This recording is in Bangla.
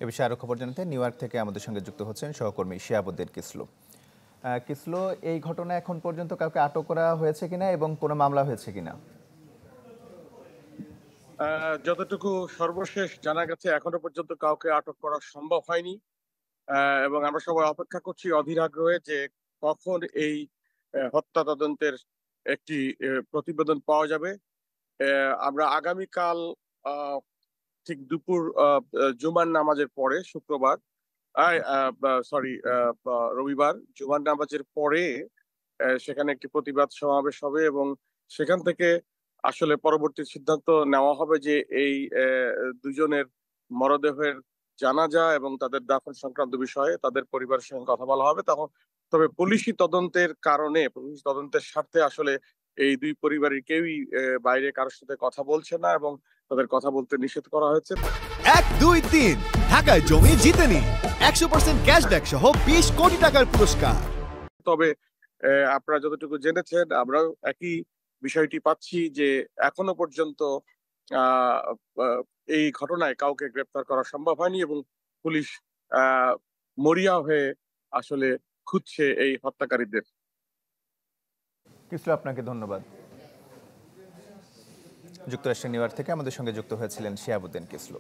এ বিষয়ে আরো খবর জানাতে নিউ ইয়র্ক থেকে আমাদের সঙ্গে যুক্ত হচ্ছেন সহকর্মী শিহাবুদ্দিন কিসলু। কিসলু, এই ঘটনায় এখন পর্যন্ত কাউকে আটক করা হয়েছে কিনা এবং কোনো মামলা হয়েছে কিনা? যতটুকু সর্বশেষ জানা গেছে এখনো পর্যন্ত কাউকে আটক করা সম্ভব হয়নি। এবং আমরা সবাই অপেক্ষা করছি অধীর আগ্রহে যে কখন এই হত্যা তদন্তের একটি প্রতিবেদন পাওয়া যাবে। আমরা আগামীকাল আহ, ঠিক দুপুর জুমার নামাজের পরে শুক্রবার সরি রবিবার জুমার নামাজের পরে সেখানে একটি প্রতিবাদ সমাবেশ হবে এবং সেখান থেকে আসলে পরবর্তী সিদ্ধান্ত নেওয়া হবে যে এই দুজনের মরদেহের জানাজা এবং তাদের দাফন সংক্রান্ত বিষয়ে তাদের পরিবারের সঙ্গে কথা বলা হবে। তবে পুলিশি তদন্তের কারণে, পুলিশি তদন্তের স্বার্থে আসলে এই দুই পরিবারের কেউই বাইরে কারোর সাথে কথা বলছে না এবং তাদের কথা বলতে নিষেধ করা হয়েছে। 1, 2, 3 ঢাকায় জমি জিতে নিন 100% ক্যাশব্যাক সহ 20 কোটি টাকার পুরস্কার। তবে আপনারা যতটুকু জেনেছেন আমরাও একই বিষয়টি পাচ্ছি যে এখনো পর্যন্ত আহ, আহ, এই ঘটনায় কাউকে গ্রেপ্তার করা সম্ভব হয়নি এবং পুলিশ আহ, মরিয়া হয়ে আসলে খুঁজছে এই হত্যাকারীদের। কিসলু, আপনাকে ধন্যবাদ। যুক্তরাষ্ট্রের নিউ ইয়র্ক থেকে আমাদের সঙ্গে যুক্ত হয়েছিলেন শিহাবুদ্দিন কিসলু।